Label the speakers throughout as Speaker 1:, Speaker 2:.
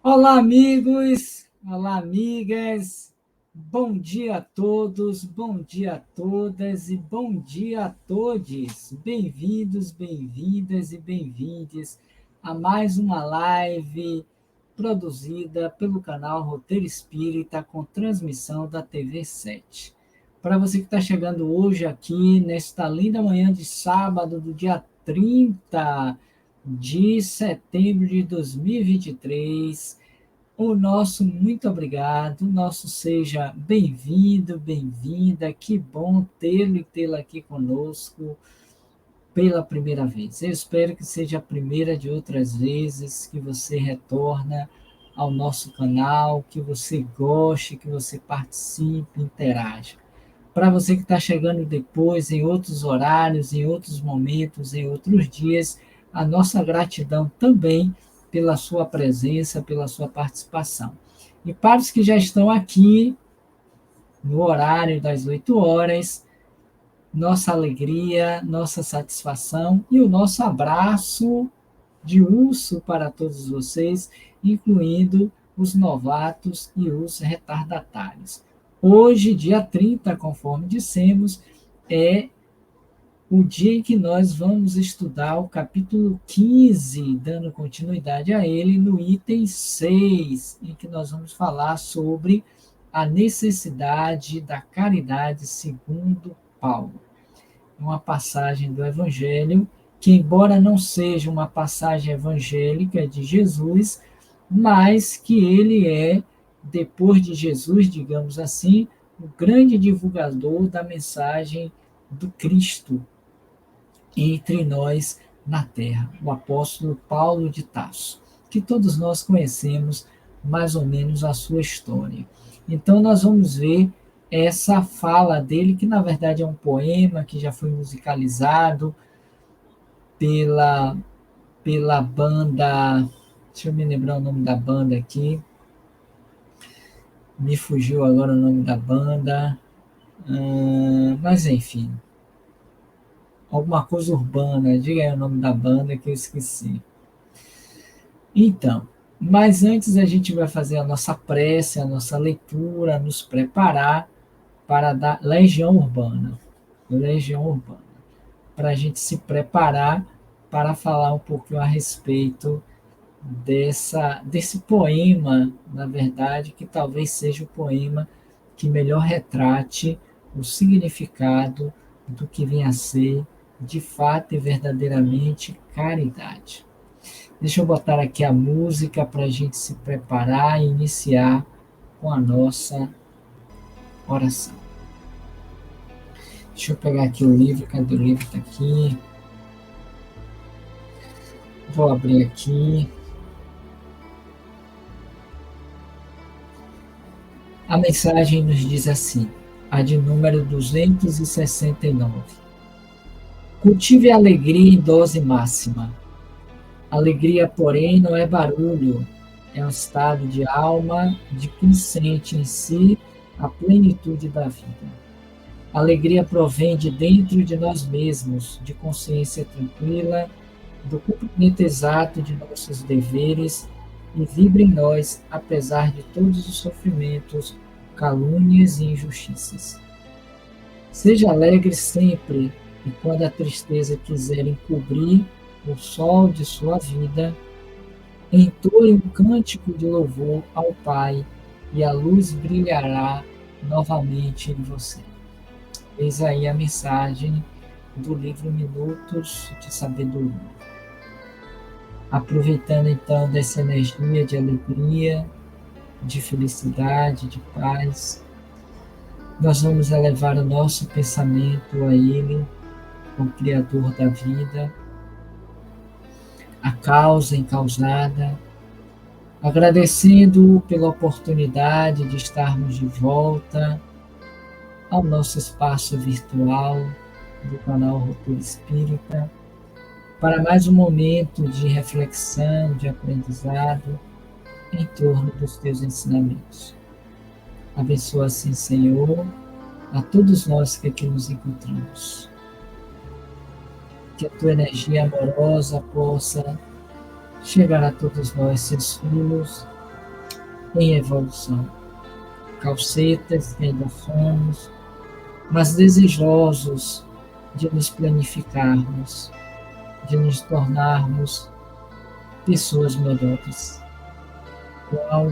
Speaker 1: Olá, amigos! Olá, amigas! Bom dia a todos, bom dia a todas e bom dia a todos! Bem-vindos, bem-vindas e bem-vindes a mais uma live produzida pelo canal Roteiro Espírita com transmissão da TV 7. Para você que está chegando hoje aqui, nesta linda manhã de sábado, do dia 30 de setembro de 2023, o nosso muito obrigado, o nosso seja bem-vindo, bem-vinda, que bom tê-lo e tê-la aqui conosco pela primeira vez. Eu espero que seja a primeira de outras vezes que você retorna ao nosso canal, que você goste, que você participe, interaja. Para você que está chegando depois, em outros horários, em outros momentos, em outros dias, a nossa gratidão também pela sua presença, pela sua participação. E para os que já estão aqui, no horário das 8 horas, nossa alegria, nossa satisfação e o nosso abraço de urso para todos vocês, incluindo os novatos e os retardatários. Hoje, dia 30, conforme dissemos, é o dia em que nós vamos estudar o capítulo 15, dando continuidade a ele no item 6, em que nós vamos falar sobre a necessidade da caridade segundo Paulo. Uma passagem do Evangelho que, embora não seja uma passagem evangélica de Jesus, mas que ele é, depois de Jesus, digamos assim, o grande divulgador da mensagem do Cristo entre nós na terra, o apóstolo Paulo de Tarso, que todos nós conhecemos mais ou menos a sua história. Então nós vamos ver essa fala dele, que na verdade é um poema que já foi musicalizado pela, pela banda, deixa eu me lembrar o nome da banda aqui, me fugiu agora o nome da banda, mas enfim, alguma coisa urbana, diga aí o nome da banda que eu esqueci. Então, mas antes a gente vai fazer a nossa prece, a nossa leitura, nos preparar para a Legião Urbana. Legião Urbana. Para a gente se preparar para falar um pouquinho a respeito desse poema, na verdade, que talvez seja o poema que melhor retrate o significado do que vem a ser, de fato e verdadeiramente, caridade. Deixa eu botar aqui a música para a gente se preparar e iniciar com a nossa oração. Deixa eu pegar aqui o livro, cadê o livro? Está aqui. Vou abrir aqui. A mensagem nos diz assim, a de número 269. Cultive a alegria em dose máxima. Alegria, porém, não é barulho, é um estado de alma de quem sente em si a plenitude da vida. A alegria provém de dentro de nós mesmos, de consciência tranquila, do cumprimento exato de nossos deveres e vibra em nós, apesar de todos os sofrimentos, calúnias e injustiças. Seja alegre sempre, e quando a tristeza quiser encobrir o sol de sua vida, entoe um cântico de louvor ao Pai, e a luz brilhará novamente em você. Eis aí a mensagem do livro Minutos de Sabedoria. Aproveitando então dessa energia de alegria, de felicidade, de paz, nós vamos elevar o nosso pensamento a Ele, o Criador da vida, a causa encausada, agradecendo pela oportunidade de estarmos de volta ao nosso espaço virtual do canal Roteiro Espírita, para mais um momento de reflexão, de aprendizado em torno dos teus ensinamentos. Abençoa assim, Senhor, a todos nós que aqui nos encontramos. Que a tua energia amorosa possa chegar a todos nós, seus filhos, em evolução. Calcetas que ainda somos, mas desejosos de nos planificarmos, de nos tornarmos pessoas melhores. Qual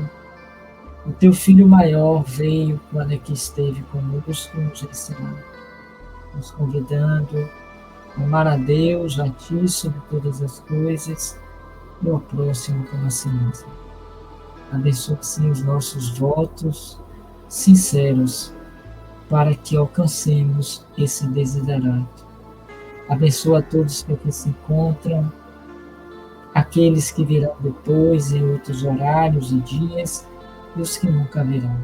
Speaker 1: o teu filho maior veio quando aqui esteve conosco, nos ensinando, nos convidando a amar a Deus, a Ti sobre todas as coisas e ao próximo como a si mesmo. Abençoe, sim, os nossos votos sinceros para que alcancemos esse desiderato. Abençoa a todos que aqui se encontram, aqueles que virão depois em outros horários e dias e os que nunca virão.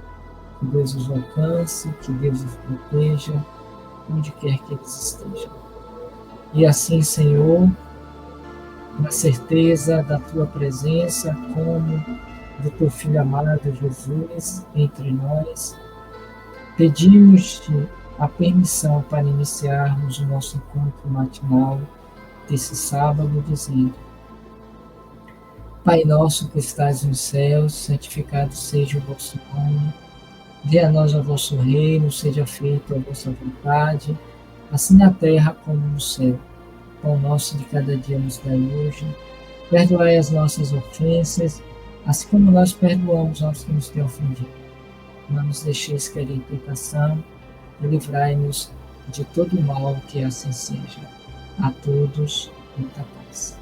Speaker 1: Que Deus os alcance, que Deus os proteja, onde quer que eles estejam. E assim, Senhor, na certeza da Tua presença, como do Teu Filho amado Jesus entre nós, pedimos-te a permissão para iniciarmos o nosso encontro matinal desse sábado, dizendo: Pai nosso que estás nos céus, santificado seja o vosso nome. Venha a nós o vosso reino, seja feita a vossa vontade, assim na terra como no céu. O pão nosso de cada dia nos dai hoje. Perdoai as nossas ofensas, assim como nós perdoamos aos que nos têm ofendido. Não nos deixeis cair em tentação, e livrai-nos de todo o mal, que assim seja. A todos, muita paz.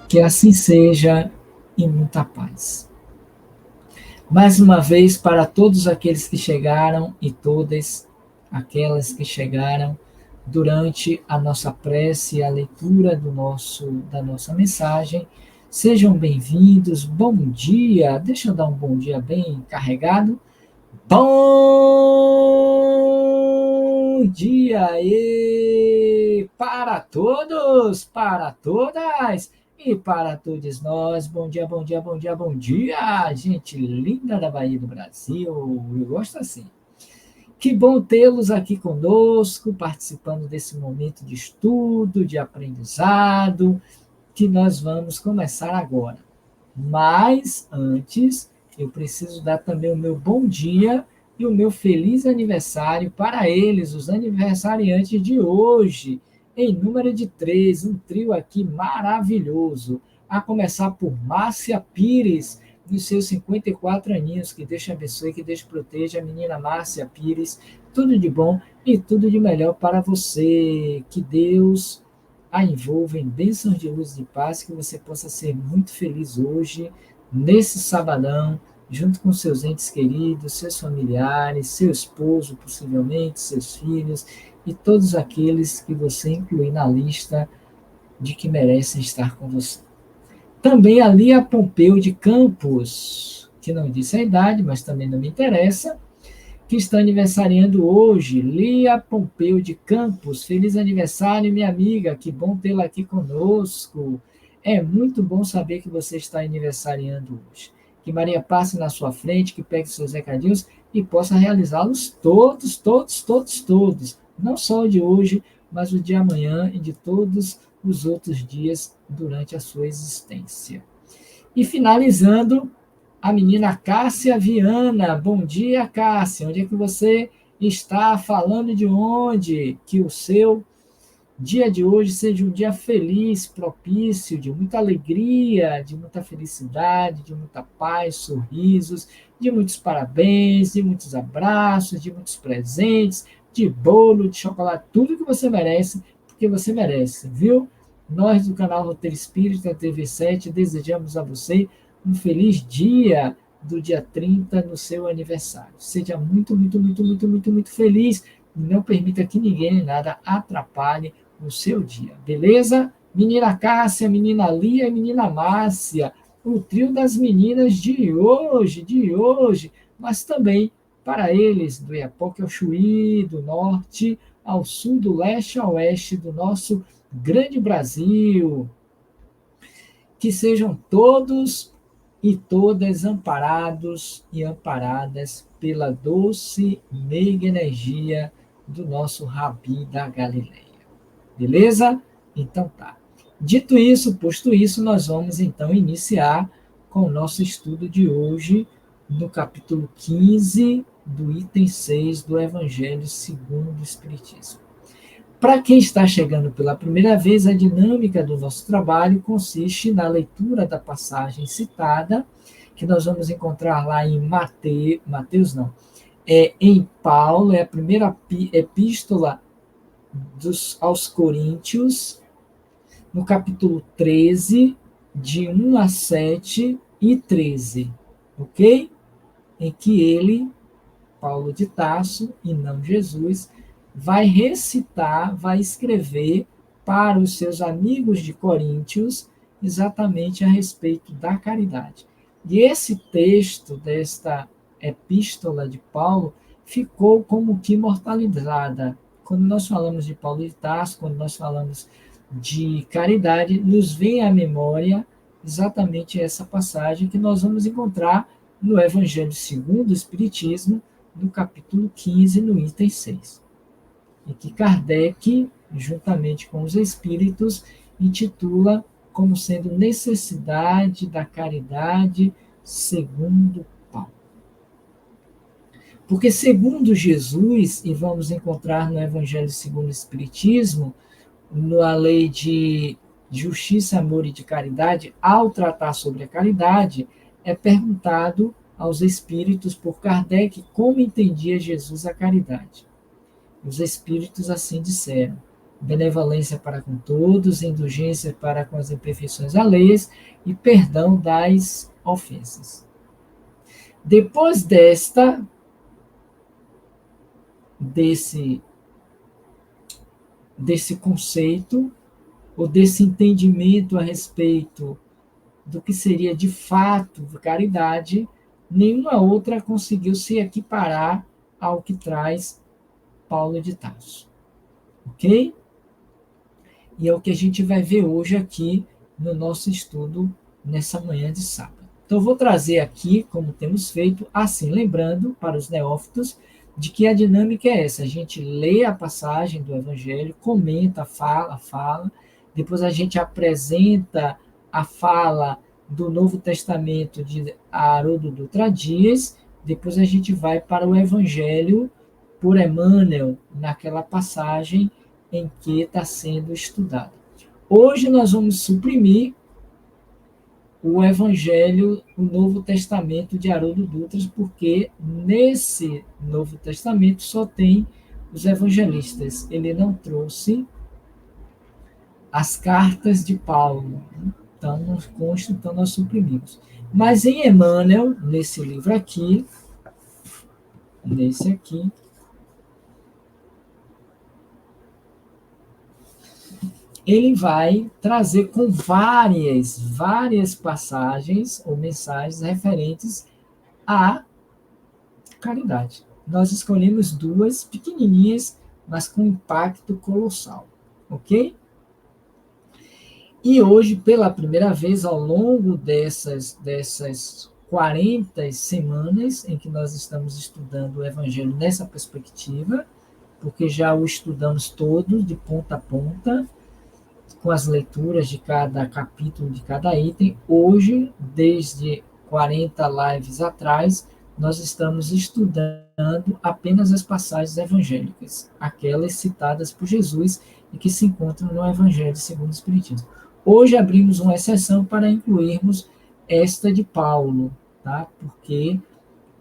Speaker 1: Que assim seja e muita paz. Mais uma vez, para todos aqueles que chegaram e todas aquelas que chegaram durante a nossa prece e a leitura da nossa mensagem, sejam bem-vindos, bom dia, deixa eu dar um bom dia bem carregado. Bom dia e para todos, para todas e para todos nós. Bom dia, bom dia, bom dia, bom dia, gente linda da Bahia do Brasil. Eu gosto assim. Que bom tê-los aqui conosco, participando desse momento de estudo, de aprendizado, que nós vamos começar agora. Mas antes, eu preciso dar também o meu bom dia e o meu feliz aniversário para eles, os aniversariantes de hoje, em número de 3, um trio aqui maravilhoso. A começar por Márcia Pires, nos seus 54 aninhos, que Deus te abençoe, que Deus te proteja, a menina Márcia Pires, tudo de bom e tudo de melhor para você, que Deus a envolva em bênçãos de luz e de paz, que você possa ser muito feliz hoje, nesse sabadão, junto com seus entes queridos, seus familiares, seu esposo, possivelmente, seus filhos, e todos aqueles que você incluir na lista de que merecem estar com você. Também a Lia Pompeu de Campos, que não disse a idade, mas também não me interessa, que está aniversariando hoje, Lia Pompeu de Campos. Feliz aniversário, minha amiga, que bom tê-la aqui conosco. É muito bom saber que você está aniversariando hoje. Que Maria passe na sua frente, que pegue seus recadinhos e possa realizá-los todos, todos, todos, todos. Não só o de hoje, mas o de amanhã e de todos os outros dias durante a sua existência. E finalizando, a menina Cássia Viana. Bom dia, Cássia. Onde é que você está? Falando de onde? Que o seu dia de hoje seja um dia feliz, propício, de muita alegria, de muita felicidade, de muita paz, sorrisos, de muitos parabéns, de muitos abraços, de muitos presentes, de bolo, de chocolate, tudo que você merece, porque você merece, viu? Nós do canal Roteiro Espírita TV7 desejamos a você um feliz dia do dia 30 no seu aniversário. Seja muito, muito, muito, muito, muito, muito feliz e não permita que ninguém nem nada atrapalhe o seu dia. Beleza? Menina Cássia, menina Lia e menina Márcia, o trio das meninas de hoje, mas também para eles do Iapoque ao Chuí, do norte ao sul, do leste ao oeste do nosso grande Brasil. Que sejam todos e todas amparados e amparadas pela doce meiga energia do nosso Rabi da Galileia. Beleza? Então tá. Dito isso, posto isso, nós vamos então iniciar com o nosso estudo de hoje, no capítulo 15, do item 6 do Evangelho segundo o Espiritismo. Para quem está chegando pela primeira vez, a dinâmica do nosso trabalho consiste na leitura da passagem citada, que nós vamos encontrar lá em Mateus não, em Paulo, é a primeira epístola aos Coríntios, no capítulo 13, de 1 a 7 e 13, ok? Em que ele, Paulo de Tarso, e não Jesus, vai recitar, vai escrever para os seus amigos de Coríntios exatamente a respeito da caridade. E esse texto desta epístola de Paulo ficou como que imortalizada. Quando nós falamos de Paulo de Tarso, quando nós falamos de caridade, nos vem à memória exatamente essa passagem que nós vamos encontrar no Evangelho segundo o Espiritismo, no capítulo 15, no item 6. E que Kardec, juntamente com os espíritos, intitula como sendo necessidade da caridade segundo Paulo. Porque segundo Jesus, e vamos encontrar no Evangelho segundo o Espiritismo, na lei de justiça, amor e de caridade, ao tratar sobre a caridade, é perguntado aos espíritos por Kardec como entendia Jesus a caridade. Os espíritos assim disseram: benevolência para com todos, indulgência para com as imperfeições alheias e perdão das ofensas. Depois desse conceito, ou desse entendimento a respeito do que seria de fato caridade, nenhuma outra conseguiu se equiparar ao que traz Paulo de Tarso. Ok? E é o que a gente vai ver hoje aqui no nosso estudo nessa manhã de sábado. Então, eu vou trazer aqui, como temos feito, assim, lembrando para os neófitos de que a dinâmica é essa: a gente lê a passagem do Evangelho, comenta, fala, depois a gente apresenta a fala do Novo Testamento de Haroldo Dutra Dias, depois a gente vai para o Evangelho por Emmanuel, naquela passagem em que está sendo estudado. Hoje nós vamos suprimir o Evangelho, o Novo Testamento de Haroldo Dutra, porque nesse Novo Testamento só tem os evangelistas. Ele não trouxe as cartas de Paulo. Então, não consta, então nós suprimimos. Mas em Emmanuel, nesse livro aqui, nesse aqui, ele vai trazer com várias passagens ou mensagens referentes à caridade. Nós escolhemos duas pequenininhas, mas com impacto colossal, ok? E hoje, pela primeira vez, ao longo dessas 40 semanas em que nós estamos estudando o Evangelho nessa perspectiva, porque já o estudamos todo, de ponta a ponta, com as leituras de cada capítulo, de cada item. Hoje, desde 40 lives atrás, nós estamos estudando apenas as passagens evangélicas, aquelas citadas por Jesus e que se encontram no Evangelho segundo o Espiritismo. Hoje abrimos uma exceção para incluirmos esta de Paulo, tá? Porque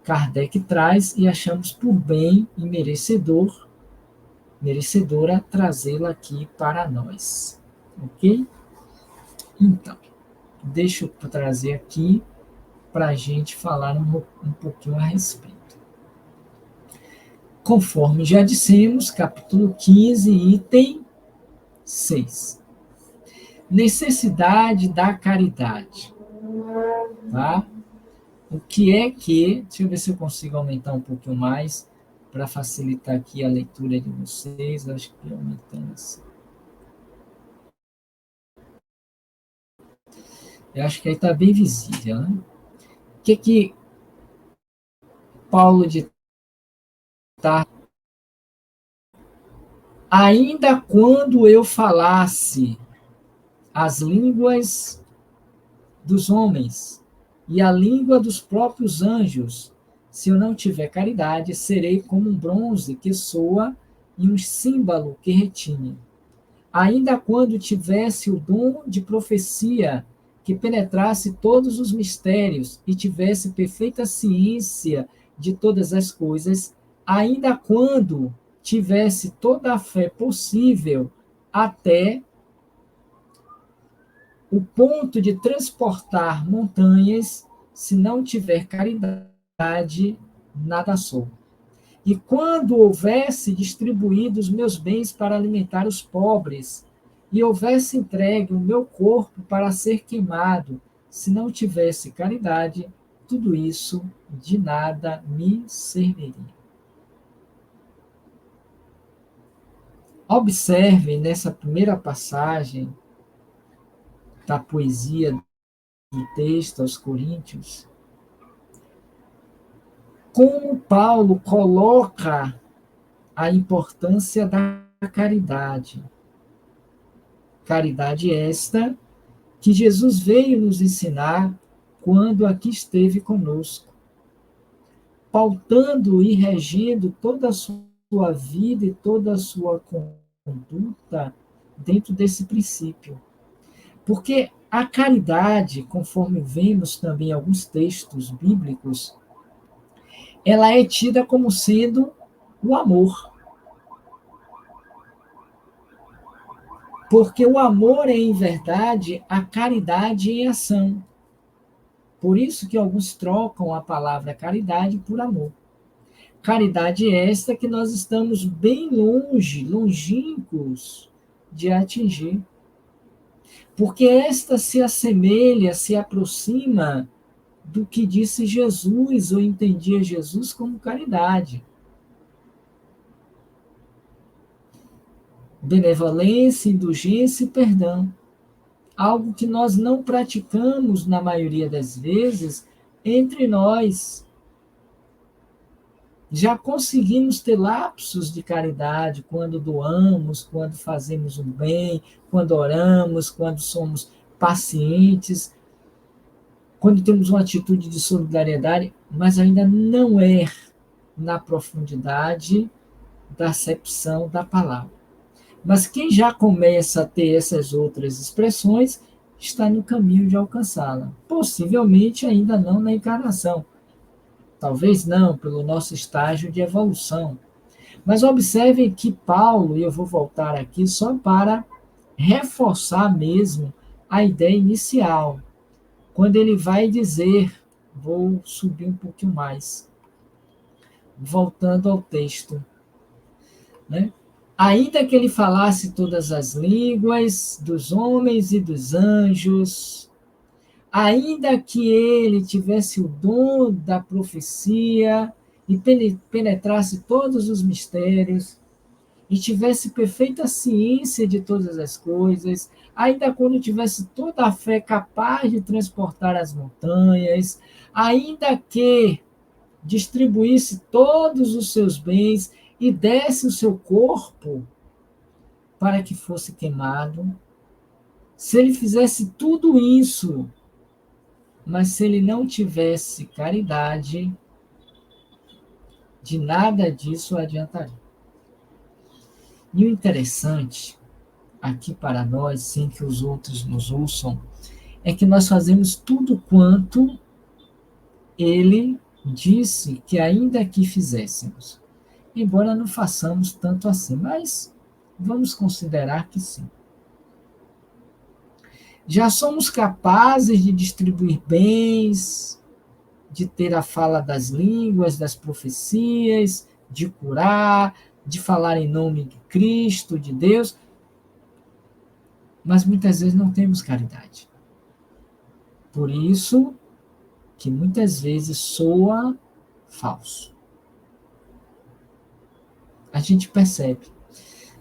Speaker 1: Kardec traz e achamos por bem e merecedora trazê-la aqui para nós. Ok? Então, deixa eu trazer aqui para a gente falar um pouquinho a respeito. Conforme já dissemos, capítulo 15, item 6. Necessidade da caridade. Tá? O que é que... Deixa eu ver se eu consigo aumentar um pouquinho mais para facilitar aqui a leitura de vocês. Acho que aumentando assim. Eu acho que aí está bem visível, né? O que Paulo de Tarso... Ainda quando eu falasse as línguas dos homens e a língua dos próprios anjos. Se eu não tiver caridade, serei como um bronze que soa e um símbolo que retine. Ainda quando tivesse o dom de profecia, que penetrasse todos os mistérios e tivesse perfeita ciência de todas as coisas, ainda quando tivesse toda a fé possível, até o ponto de transportar montanhas, se não tiver caridade, nada sou. E quando houvesse distribuído os meus bens para alimentar os pobres, e houvesse entregue o meu corpo para ser queimado, se não tivesse caridade, tudo isso de nada me serviria. Observe nessa primeira passagem da poesia do texto aos Coríntios, como Paulo coloca a importância da caridade. Caridade esta que Jesus veio nos ensinar quando aqui esteve conosco, pautando e regendo toda a sua vida e toda a sua conduta dentro desse princípio. Porque a caridade, conforme vemos também em alguns textos bíblicos, ela é tida como sendo o amor. Porque o amor é, em verdade, a caridade em ação. Por isso que alguns trocam a palavra caridade por amor. Caridade é esta que nós estamos bem longe, longínquos de atingir. Porque esta se assemelha, se aproxima do que disse Jesus, ou entendia Jesus como caridade. Benevolência, indulgência e perdão. Algo que nós não praticamos na maioria das vezes entre nós. Já conseguimos ter lapsos de caridade quando doamos, quando fazemos o bem, quando oramos, quando somos pacientes, quando temos uma atitude de solidariedade, mas ainda não é na profundidade da acepção da palavra. Mas quem já começa a ter essas outras expressões está no caminho de alcançá-la. Possivelmente ainda não na encarnação. Talvez não, pelo nosso estágio de evolução. Mas observem que Paulo, e eu vou voltar aqui só para reforçar mesmo a ideia inicial, quando ele vai dizer, vou subir um pouquinho mais, voltando ao texto, né? Ainda que ele falasse todas as línguas dos homens e dos anjos, ainda que ele tivesse o dom da profecia e penetrasse todos os mistérios, e tivesse perfeita ciência de todas as coisas, ainda quando tivesse toda a fé capaz de transportar as montanhas, ainda que distribuísse todos os seus bens e desse o seu corpo para que fosse queimado, se ele fizesse tudo isso, mas se ele não tivesse caridade, de nada disso adiantaria. E o interessante, aqui para nós, sem que os outros nos ouçam, é que nós fazemos tudo quanto ele disse que ainda que fizéssemos. Embora não façamos tanto assim, mas vamos considerar que sim. Já somos capazes de distribuir bens, de ter a fala das línguas, das profecias, de curar, de falar em nome de Cristo, de Deus, mas muitas vezes não temos caridade. Por isso que muitas vezes soa falso. A gente percebe,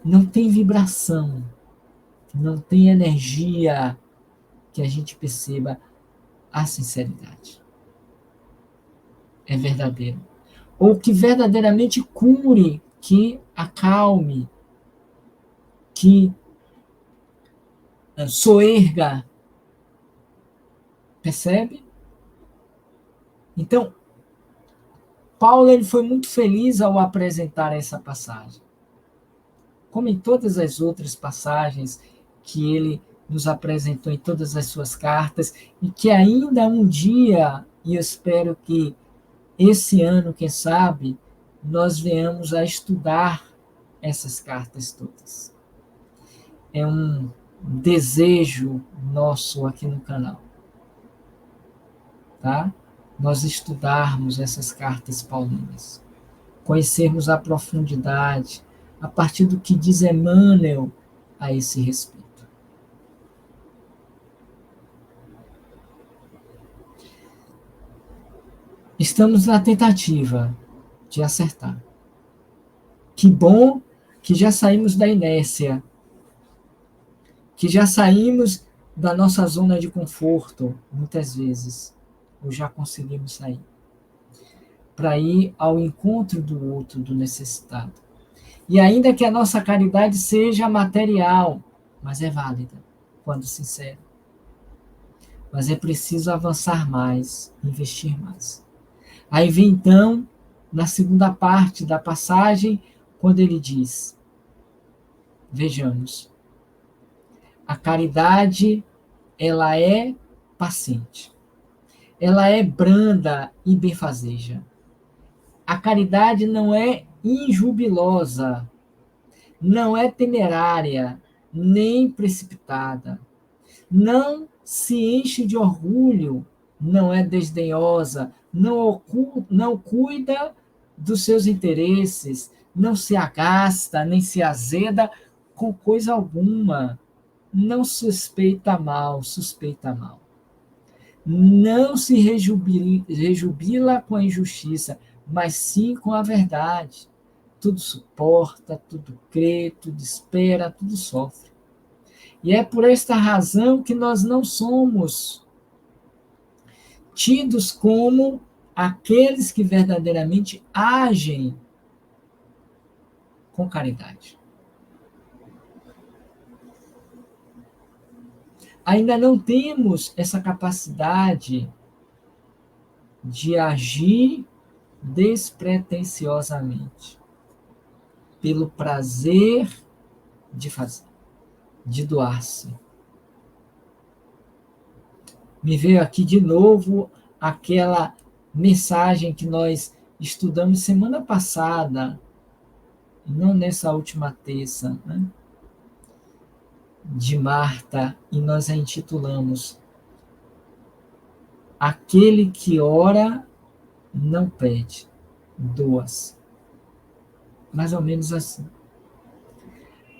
Speaker 1: não tem vibração, não tem energia que a gente perceba a sinceridade. É verdadeiro. Ou que verdadeiramente cure, que acalme, que soerga. Percebe? Então, Paulo ele foi muito feliz ao apresentar essa passagem. Como em todas as outras passagens que ele nos apresentou em todas as suas cartas, e que ainda um dia, e eu espero que esse ano, quem sabe, nós venhamos a estudar essas cartas todas. É um desejo nosso aqui no canal, tá? Nós estudarmos essas cartas paulinas, conhecermos a profundidade, a partir do que diz Emmanuel a esse respeito. Estamos na tentativa de acertar. Que bom que já saímos da inércia, que já saímos da nossa zona de conforto, muitas vezes, ou já conseguimos sair, para ir ao encontro do outro, do necessitado. E ainda que a nossa caridade seja material, mas é válida, quando sincera. Mas é preciso avançar mais, investir mais. Aí vem então, na segunda parte da passagem, quando ele diz, vejamos, a caridade, ela é paciente, ela é branda e benfazeja. A caridade não é injubilosa, não é temerária, nem precipitada, não se enche de orgulho, não é desdenhosa, não cuida dos seus interesses, não se agasta, nem se azeda com coisa alguma, não suspeita mal. Não se rejubila com a injustiça, mas sim com a verdade. Tudo suporta, tudo crê, tudo espera, tudo sofre. E é por esta razão que nós não somos tidos como aqueles que verdadeiramente agem com caridade. Ainda não temos essa capacidade de agir despretensiosamente, pelo prazer de fazer, de doar-se. Me veio aqui de novo aquela mensagem que nós estudamos semana passada, não nessa última terça, né? De Marta, e nós a intitulamos Aquele que ora não pede, doa-se. Mais ou menos assim.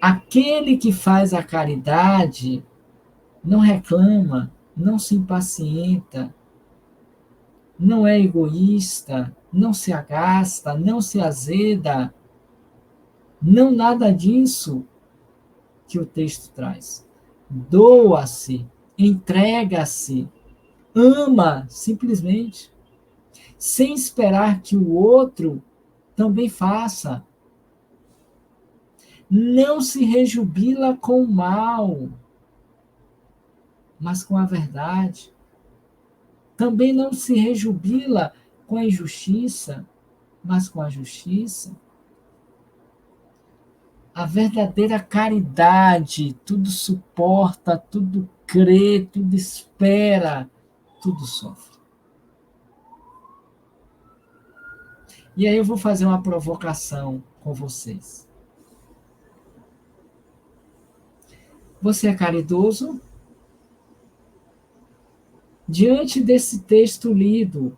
Speaker 1: Aquele que faz a caridade não reclama, não se impacienta, não é egoísta, não se agasta, não se azeda, não nada disso que o texto traz. Doa-se, entrega-se, ama simplesmente, sem esperar que o outro também faça. Não se rejubila com o mal, mas com a verdade. Também não se rejubila com a injustiça, mas com a justiça. A verdadeira caridade tudo suporta, tudo crê, tudo espera, tudo sofre. E aí eu vou fazer uma provocação com vocês. Você é caridoso? Diante desse texto lido,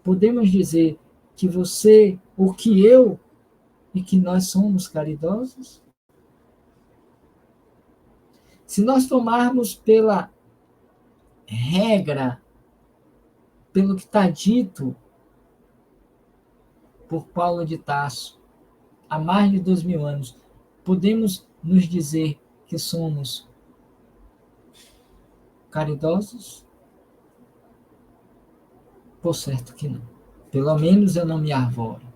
Speaker 1: podemos dizer que você, ou que eu, e que nós somos caridosos? Se nós tomarmos pela regra, pelo que está dito por Paulo de Tarso, há mais de 2000 anos, podemos nos dizer que somos caridosos? Por certo que não. Pelo menos eu não me arvoro.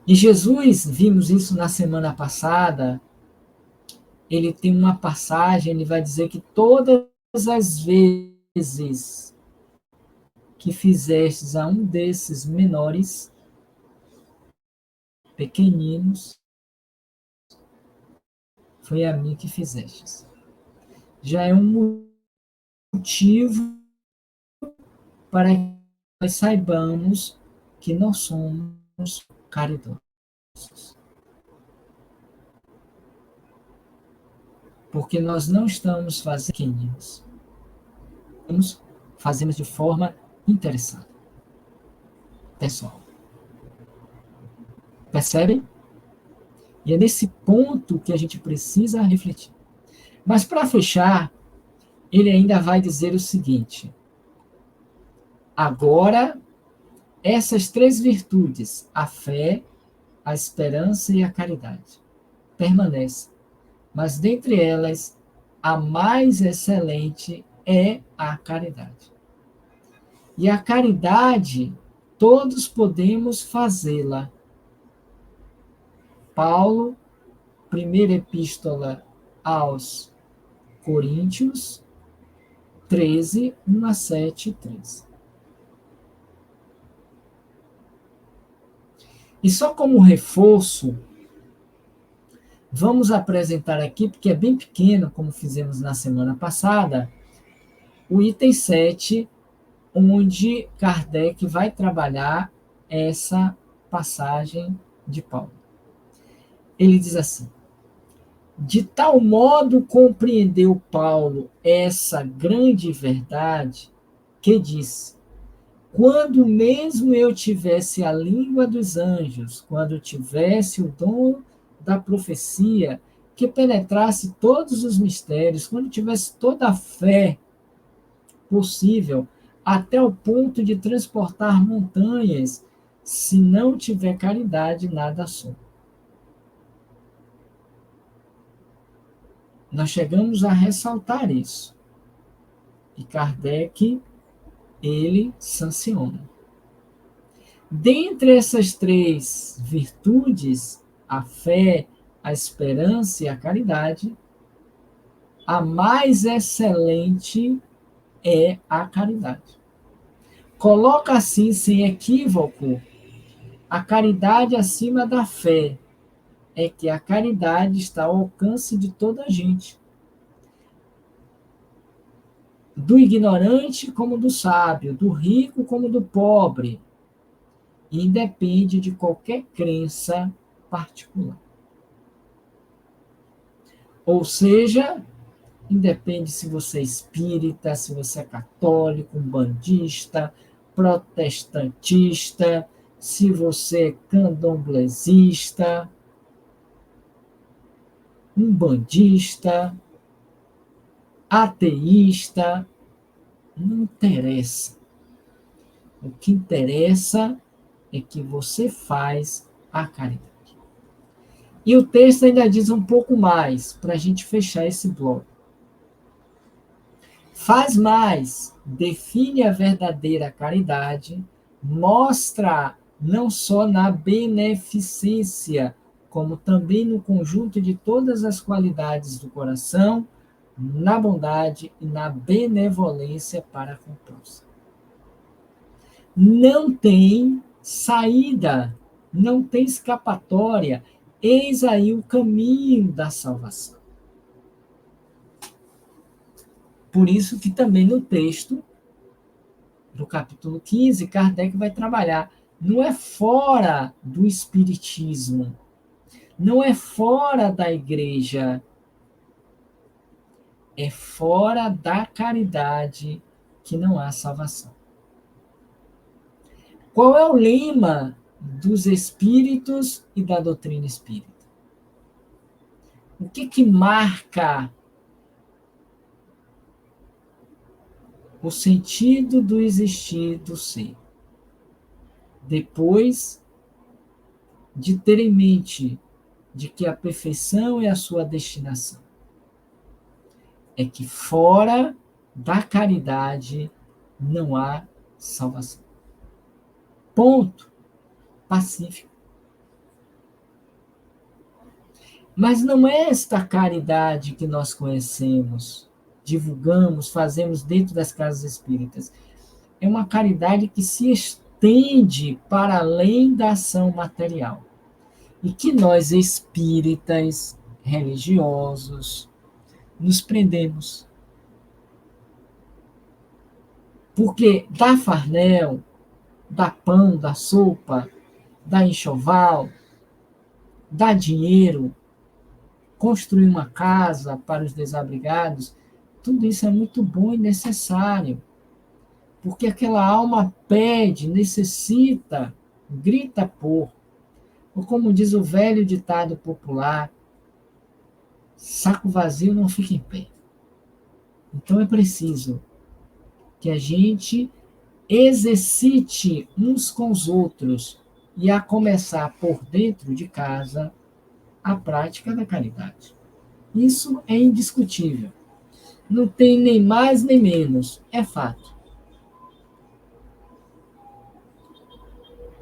Speaker 1: E Jesus, vimos isso na semana passada, ele tem uma passagem, ele vai dizer que todas as vezes que fizestes a um desses menores, pequeninos, foi a mim que fizestes. Já é um motivo para que nós saibamos que nós somos caridosos. Porque nós não estamos fazendo pequeninos. Fazemos de forma interessada. Pessoal. Percebem? E é nesse ponto que a gente precisa refletir. Mas para fechar, ele ainda vai dizer o seguinte: agora, essas três virtudes, a fé, a esperança e a caridade, permanecem. Mas dentre elas, a mais excelente é a caridade. E a caridade, todos podemos fazê-la. Paulo, primeira epístola aos Coríntios, 13, 1 a 7, 13. E só como reforço, vamos apresentar aqui, porque é bem pequeno, como fizemos na semana passada, o item 7, onde Kardec vai trabalhar essa passagem de Paulo. Ele diz assim: de tal modo compreendeu Paulo essa grande verdade que disse: quando mesmo eu tivesse a língua dos anjos, quando tivesse o dom da profecia, que penetrasse todos os mistérios, quando tivesse toda a fé possível, até o ponto de transportar montanhas, se não tiver caridade, nada sou. Nós chegamos a ressaltar isso. E Kardec, ele sanciona. Dentre essas três virtudes, a fé, a esperança e a caridade, a mais excelente é a caridade. Coloca assim, sem equívoco, a caridade acima da fé. É que a caridade está ao alcance de toda a gente. Do ignorante como do sábio, do rico como do pobre. E independe de qualquer crença particular. Ou seja, independe se você é espírita, se você é católico, umbandista, protestantista, se você é candomblessista, umbandista, ateísta, não interessa. O que interessa é que você faz a caridade. E o texto ainda diz um pouco mais, para a gente fechar esse bloco. Faz mais, define a verdadeira caridade, mostra não só na beneficência, como também no conjunto de todas as qualidades do coração, na bondade e na benevolência para com o próximo. Não tem saída, não tem escapatória. Eis aí o caminho da salvação. Por isso que também no texto do capítulo 15, Kardec vai trabalhar. Não é fora do espiritismo, não é fora da igreja, é fora da caridade que não há salvação. Qual é o lema dos espíritos e da doutrina espírita? O que marca o sentido do existir do ser? Depois de ter em mente de que a perfeição é a sua destinação, é que fora da caridade não há salvação. Ponto. Pacífico. Mas não é esta caridade que nós conhecemos, divulgamos, fazemos dentro das casas espíritas. é uma caridade que se estende para além da ação material. E que nós, espíritas, religiosos, nos prendemos. Porque dá farnel, dá pão, dá sopa, dá enxoval, dá dinheiro, construir uma casa para os desabrigados, tudo isso é muito bom e necessário. Porque aquela alma pede, necessita, grita por. Ou como diz o velho ditado popular, saco vazio não fica em pé. Então é preciso que a gente exercite uns com os outros e a começar por dentro de casa a prática da caridade. Isso é indiscutível. Não tem nem mais nem menos, é fato.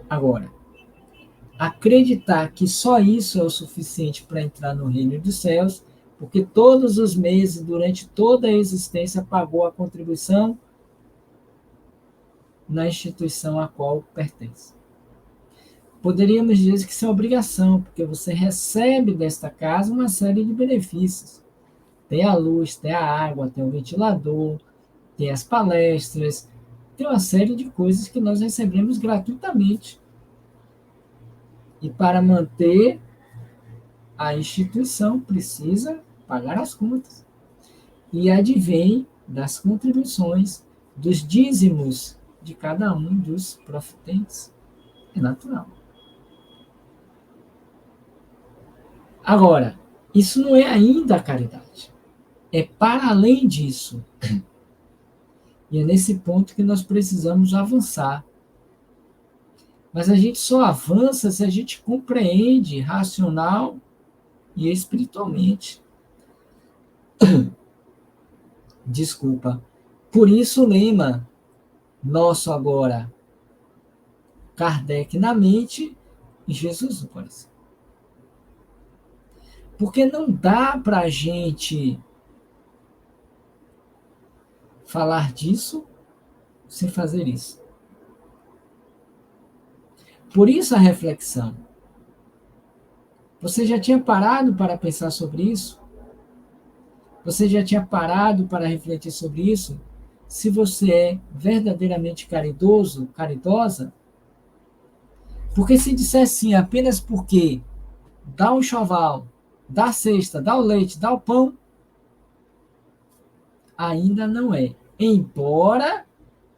Speaker 1: Agora, acreditar que só isso é o suficiente para entrar no reino dos céus, porque todos os meses, durante toda a existência, pagou a contribuição na instituição a qual pertence. Poderíamos dizer que isso é obrigação, porque você recebe desta casa uma série de benefícios. Tem a luz, tem a água, tem o ventilador, tem as palestras, tem uma série de coisas que nós recebemos gratuitamente. E para manter a instituição precisa pagar as contas. E advém das contribuições, dos dízimos de cada um dos profitentes. É natural. Agora, isso não é ainda a caridade. É para além disso. E é nesse ponto que nós precisamos avançar. Mas a gente só avança se a gente compreende racional e espiritualmente. Desculpa. Por isso o lema nosso agora, Kardec na mente e Jesus no coração. Porque não dá para a gente falar disso sem fazer isso. Por isso a reflexão. Você já tinha parado para pensar sobre isso? Você já tinha parado para refletir sobre isso? Se você é verdadeiramente caridoso, caridosa? Porque se disser sim apenas porque dá um enxoval, dá a cesta, dá o leite, dá o pão, ainda não é. Embora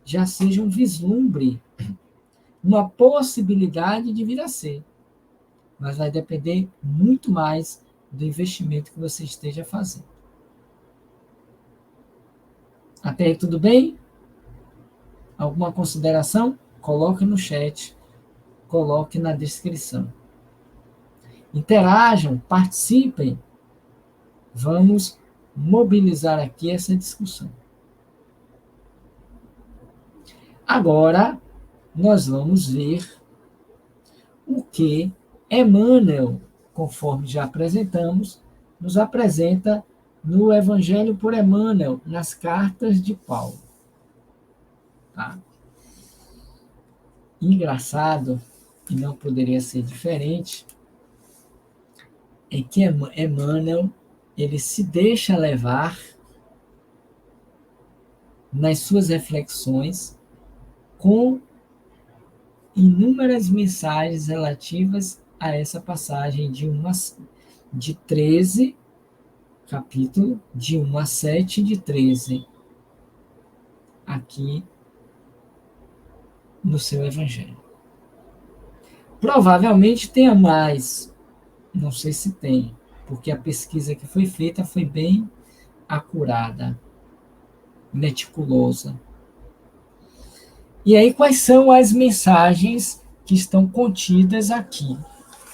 Speaker 1: já seja um vislumbre, uma possibilidade de vir a ser. Mas vai depender muito mais do investimento que você esteja fazendo. Até aí tudo bem? Alguma consideração? Coloque no chat, coloque na descrição. Interajam, participem. Vamos mobilizar aqui essa discussão. Agora, nós vamos ver o que Emmanuel, conforme já apresentamos, nos apresenta no Evangelho por Emmanuel, nas cartas de Paulo. Tá? Engraçado, e não poderia ser diferente, é que Emmanuel ele se deixa levar nas suas reflexões com inúmeras mensagens relativas a essa passagem de 13, capítulo, de 1 a 7, de 13, aqui no seu Evangelho. Provavelmente tenha mais, não sei se tem, porque a pesquisa que foi feita foi bem acurada, meticulosa. E aí, quais são as mensagens que estão contidas aqui?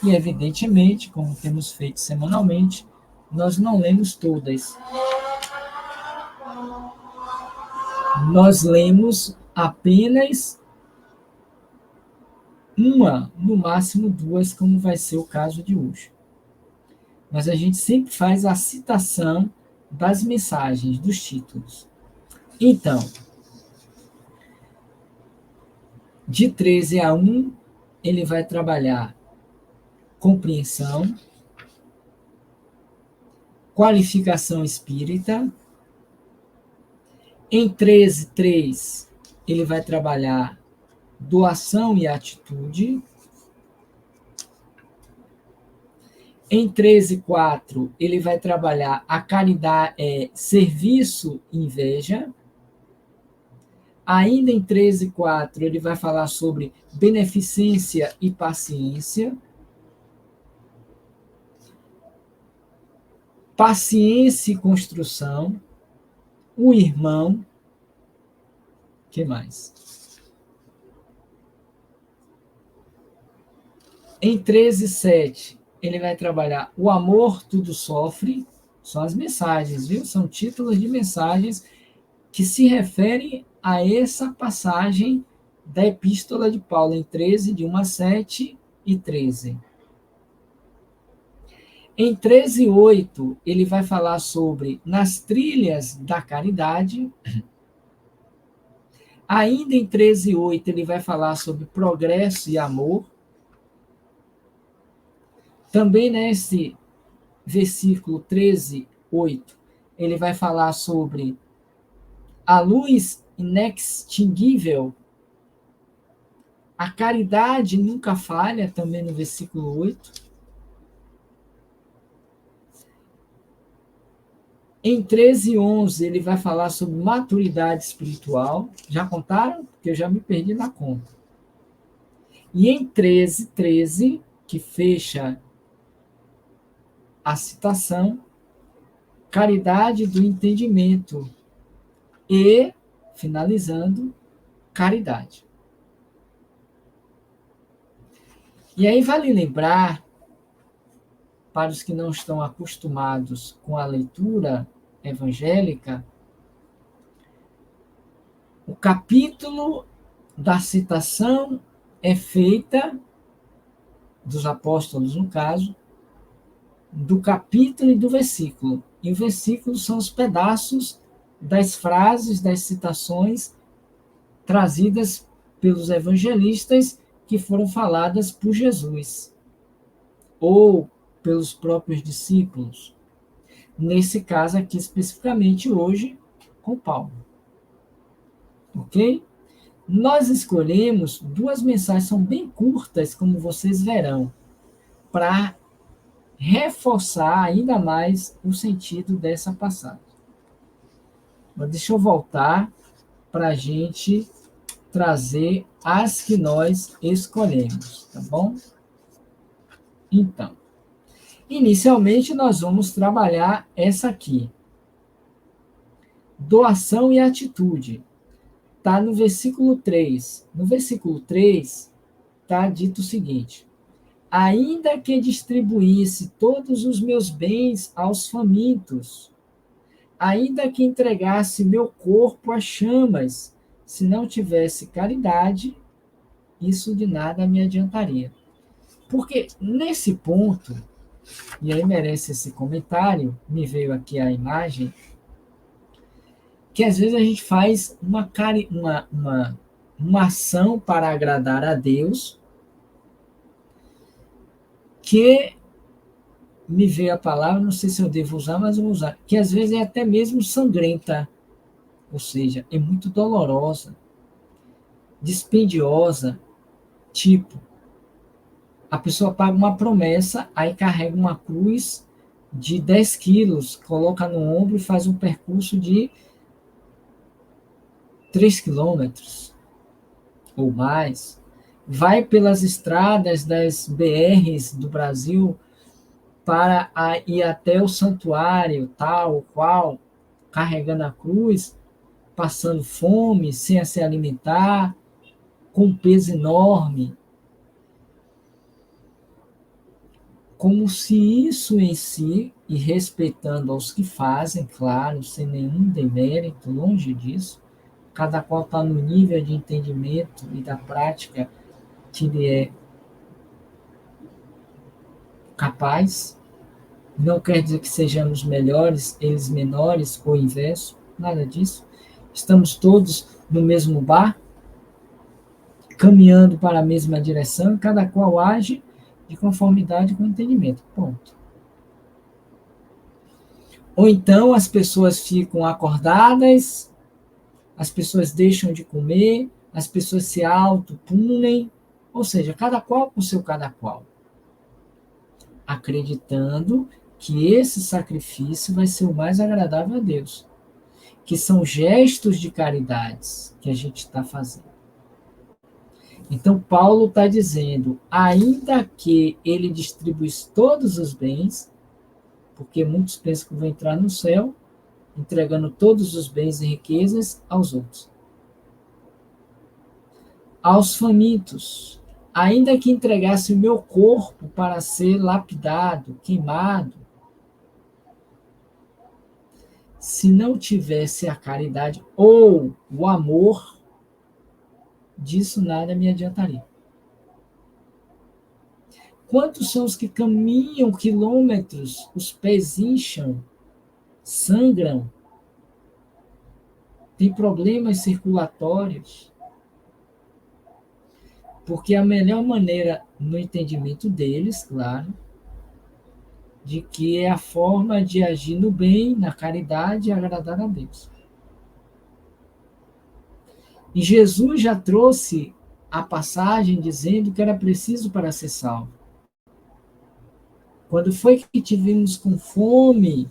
Speaker 1: E, evidentemente, como temos feito semanalmente, nós não lemos todas. Nós lemos apenas uma, no máximo duas, como vai ser o caso de hoje. Mas a gente sempre faz a citação das mensagens, dos títulos. Então, De 13 a 1, ele vai trabalhar compreensão, qualificação espírita. Em 13:3, ele vai trabalhar doação e atitude. Em 13:4, ele vai trabalhar a caridade, serviço e inveja. Ainda em 13:4, ele vai falar sobre beneficência e paciência. Paciência e construção. O irmão. O que mais? Em 13:7, ele vai trabalhar o amor tudo sofre. São as mensagens, viu? São títulos de mensagens que se referem a essa passagem da Epístola de Paulo, em 13, de 1 a 7 e 13. Em 13:8, ele vai falar sobre nas trilhas da caridade. Ainda em 13:8, ele vai falar sobre progresso e amor. Também nesse versículo 13:8, ele vai falar sobre a luz inextinguível. A caridade nunca falha, também no versículo 8. Em 13:11, ele vai falar sobre maturidade espiritual. Já contaram? Porque eu já me perdi na conta. E em 13:13, que fecha a citação, caridade do entendimento. E, finalizando, caridade. E aí vale lembrar, para os que não estão acostumados com a leitura evangélica, o capítulo da citação é feita, dos apóstolos no caso, do capítulo e do versículo. E o versículo são os pedaços das frases, das citações trazidas pelos evangelistas que foram faladas por Jesus, ou pelos próprios discípulos. Nesse caso aqui, especificamente hoje, com Paulo. Ok? Nós escolhemos duas mensagens, são bem curtas, como vocês verão, para reforçar ainda mais o sentido dessa passagem. Mas deixa eu voltar para a gente trazer as que nós escolhemos, tá bom? Então, inicialmente nós vamos trabalhar essa aqui. Doação e atitude. Está no versículo 3. No versículo 3 está dito o seguinte: ainda que distribuísse todos os meus bens aos famintos, ainda que entregasse meu corpo às chamas, se não tivesse caridade, isso de nada me adiantaria. Porque nesse ponto, e aí merece esse comentário, me veio aqui a imagem, que às vezes a gente faz uma ação para agradar a Deus, que me veio a palavra, não sei se eu devo usar, mas eu vou usar, que às vezes é até mesmo sangrenta, ou seja, é muito dolorosa, dispendiosa, tipo, a pessoa paga uma promessa, aí carrega uma cruz de 10 quilos, coloca no ombro e faz um percurso de 3 quilômetros ou mais, vai pelas estradas das BRs do Brasil para ir até o santuário, tal qual, carregando a cruz, passando fome, sem se alimentar, com um peso enorme. Como se isso em si, e respeitando aos que fazem, claro, sem nenhum demérito, longe disso, cada qual está no nível de entendimento e da prática que ele é capaz. Não quer dizer que sejamos melhores, eles menores, ou o inverso, nada disso. Estamos todos no mesmo bar. caminhando para a mesma direção, cada qual age de conformidade com o entendimento. Ponto. Ou então as pessoas ficam acordadas, as pessoas deixam de comer, as pessoas se autopunem, ou seja, cada qual com o seu cada qual, acreditando que esse sacrifício vai ser o mais agradável a Deus, que são gestos de caridades que a gente está fazendo. Então, Paulo está dizendo, ainda que ele distribuísse todos os bens, porque muitos pensam que vão entrar no céu, entregando todos os bens e riquezas aos outros. Aos famintos, ainda que entregasse o meu corpo para ser lapidado, queimado, se não tivesse a caridade ou o amor, disso nada me adiantaria. Quantos são os que caminham quilômetros, os pés incham, sangram, têm problemas circulatórios? Porque a melhor maneira, no entendimento deles, claro, de que é a forma de agir no bem, na caridade e agradar a Deus. E Jesus já trouxe a passagem dizendo que era preciso para ser salvo. Quando foi que te vimos com fome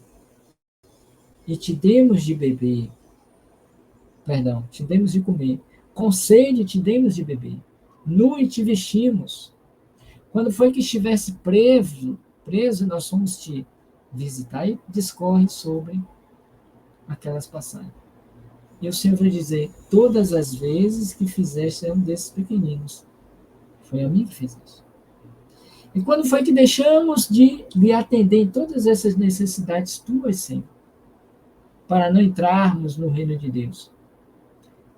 Speaker 1: e te demos de beber? Perdão, te demos de comer. Com sede te demos de beber. Nu e te vestimos. Quando foi que estivesse preso, nós fomos te visitar, e discorre sobre aquelas passagens. E o Senhor vai dizer, todas as vezes que fizeste um desses pequeninos, foi a mim que fez isso. E quando foi que deixamos de lhe atender em todas essas necessidades tuas, Senhor, para não entrarmos no reino de Deus?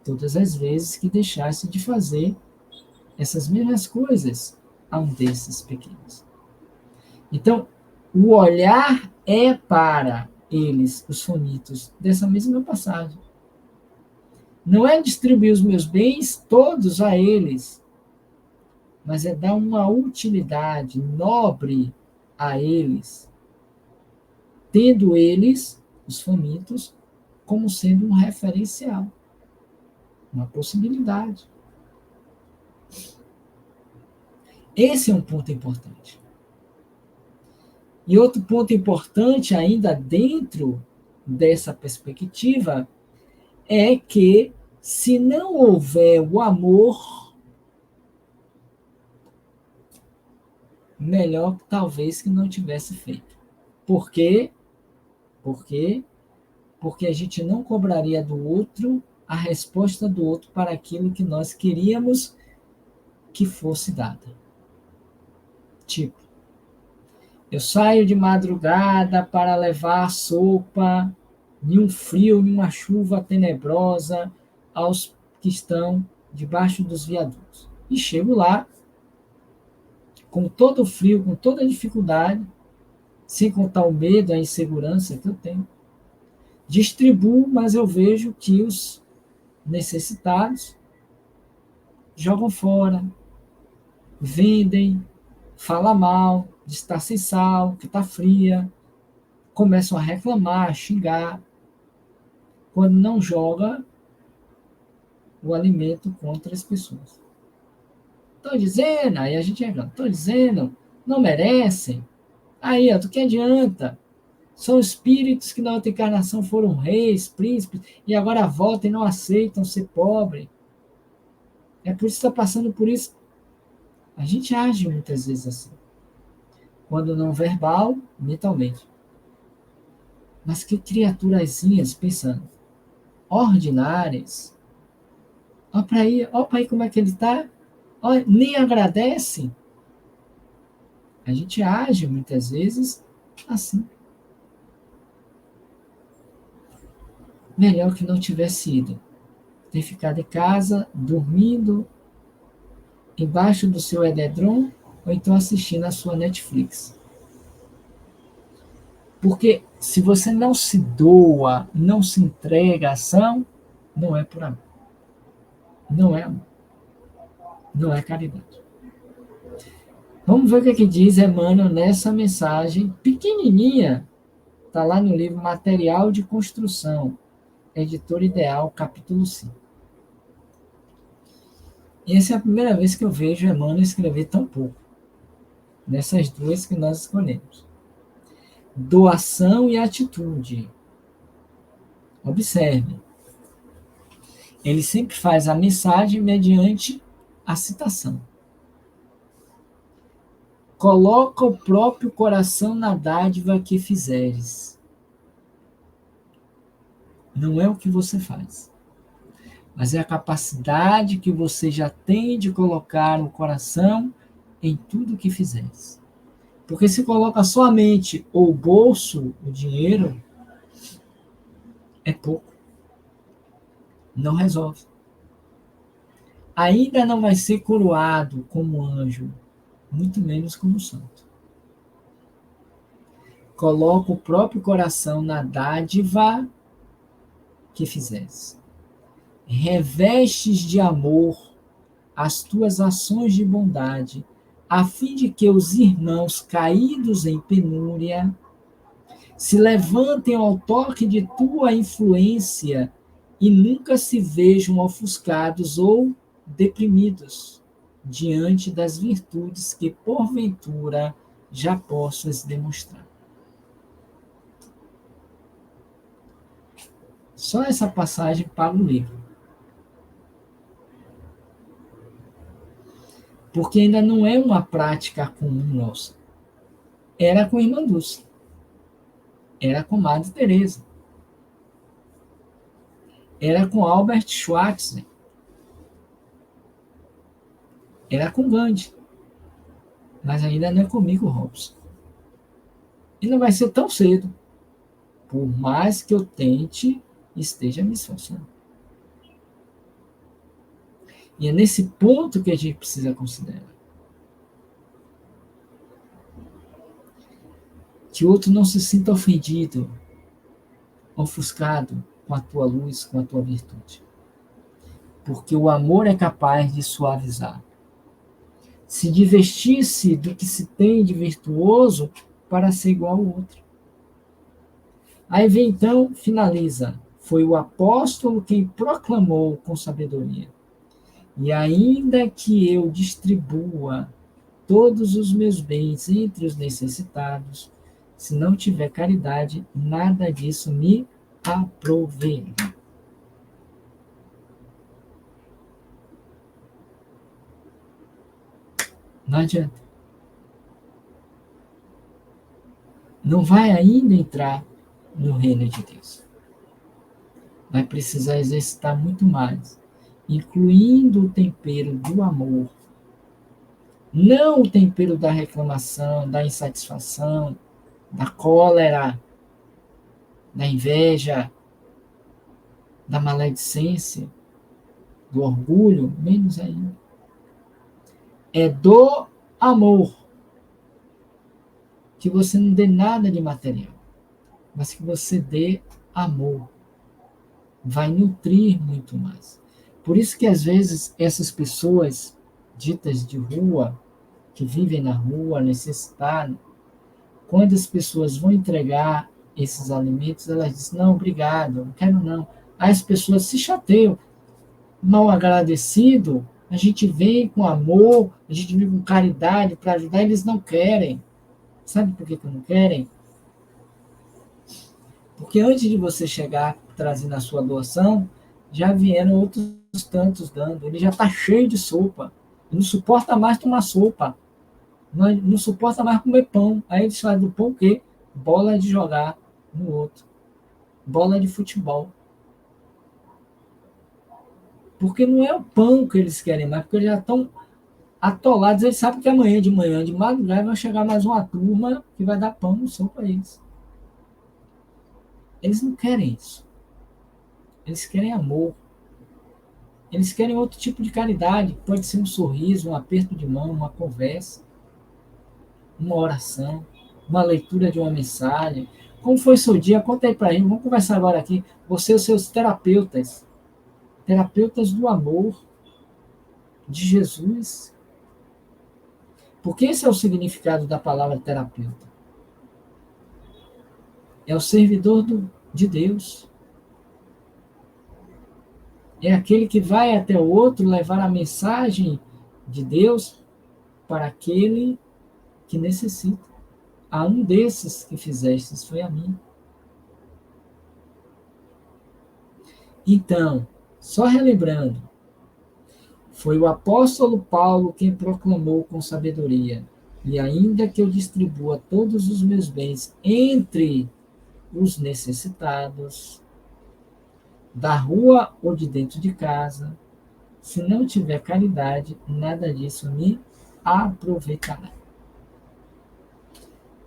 Speaker 1: Todas as vezes que deixaste de fazer essas mesmas coisas a um desses pequenos. Então, o olhar é para eles, os famintos, dessa mesma passagem. Não é distribuir os meus bens todos a eles, mas é dar uma utilidade nobre a eles, tendo eles, os famintos, como sendo um referencial, uma possibilidade. Esse é um ponto importante. E outro ponto importante ainda dentro dessa perspectiva é que, se não houver o amor, melhor talvez que não tivesse feito. Por quê? Porque a gente não cobraria do outro a resposta do outro para aquilo que nós queríamos que fosse dada. Tipo, eu saio de madrugada para levar sopa, em um frio, em uma chuva tenebrosa, aos que estão debaixo dos viadutos. E chego lá, com todo o frio, com toda a dificuldade, sem contar o medo, a insegurança que eu tenho. Distribuo, mas eu vejo que os necessitados jogam fora, vendem, falam mal, de estar sem sal, que está fria, começam a reclamar, a xingar, quando não joga o alimento contra as pessoas. Estou dizendo, aí a gente reclama, estou dizendo, não merecem. Aí, ó, do que adianta? São espíritos que na outra encarnação foram reis, príncipes, e agora voltam e não aceitam ser pobre. É por isso que está passando por isso. A gente age muitas vezes assim. Quando não verbal, mentalmente. Mas que criaturazinhas pensando. Ordinárias. Olha para aí como é que ele está. Nem agradece. A gente age muitas vezes assim. Melhor que não tivesse ido. Ter ficado em casa, dormindo, embaixo do seu edredom, ou então assistindo a sua Netflix. Porque se você não se doa, não se entrega à ação, não é por amor. Não é amor. Não é caridade. Vamos ver o que diz Emmanuel nessa mensagem pequenininha. Está lá no livro Material de Construção, Editora Ideal, capítulo 5. E essa é a primeira vez que eu vejo Emmanuel escrever tão pouco, nessas duas que nós escolhemos. Doação e atitude. Observe. Ele sempre faz a mensagem mediante a citação. Coloca o próprio coração na dádiva que fizeres. Não é o que você faz, mas é a capacidade que você já tem de colocar o coração em tudo que fizeres. Porque se coloca só a mente ou o bolso, o dinheiro, é pouco. Não resolve. Ainda não vai ser coroado como anjo, muito menos como santo. Coloca o próprio coração na dádiva que fizeres. Revestes de amor as tuas ações de bondade, a fim de que os irmãos caídos em penúria se levantem ao toque de tua influência e nunca se vejam ofuscados ou deprimidos diante das virtudes que, porventura, já possas demonstrar. Só essa passagem para o livro. Porque ainda não é uma prática comum nossa. Era com a irmã Dulce. Era com Madre Teresa. Era com Albert Schweitzer. Era com Gandhi. Mas ainda não é comigo, Robson. E não vai ser tão cedo. Por mais que eu tente, esteja me esforçando. E é nesse ponto que a gente precisa considerar. Que o outro não se sinta ofendido, ofuscado com a tua luz, com a tua virtude. Porque o amor é capaz de suavizar. Se divertir-se do que se tem de virtuoso para ser igual ao outro. Aí vem então, finaliza. Foi o apóstolo quem proclamou com sabedoria. E ainda que eu distribua todos os meus bens entre os necessitados, se não tiver caridade, nada disso me aproveita. Não adianta. Não vai ainda entrar no reino de Deus. Vai precisar exercitar muito mais, incluindo o tempero do amor. Não o tempero da reclamação, da insatisfação, da cólera, da inveja, da maledicência, do orgulho, menos ainda. É do amor. Que você não dê nada de material, mas que você dê amor. Vai nutrir muito mais. Por isso que às vezes essas pessoas ditas de rua, que vivem na rua, necessitadas, quando as pessoas vão entregar esses alimentos, elas dizem, não, obrigado, não quero não. Aí as pessoas se chateiam, mal agradecido, a gente vem com amor, a gente vem com caridade para ajudar, eles não querem. Sabe por que não querem? Porque antes de você chegar trazendo a sua doação, já vieram outros tantos dando. Ele já está cheio de sopa. Ele não suporta mais tomar sopa. Não suporta mais comer pão. Aí eles fazem do pão o quê? Bola de jogar no outro. Bola de futebol. Porque não é o pão que eles querem mais, porque eles já estão atolados. Eles sabem que amanhã de manhã, de madrugada, vai chegar mais uma turma que vai dar pão no sopa para eles. Eles não querem isso. Eles querem amor. Eles querem outro tipo de caridade. Pode ser um sorriso, um aperto de mão, uma conversa, uma oração, uma leitura de uma mensagem. Como foi seu dia? Conta aí para gente. Vamos conversar agora aqui. Você e os seus terapeutas. Terapeutas do amor. de Jesus. Porque esse é o significado da palavra terapeuta. É o servidor de Deus. É aquele que vai até o outro levar a mensagem de Deus para aquele que necessita. A um desses que fizestes foi a mim. Então, só relembrando, foi o apóstolo Paulo quem proclamou com sabedoria: e ainda que eu distribua todos os meus bens entre os necessitados, da rua ou de dentro de casa, se não tiver caridade, nada disso me aproveitará.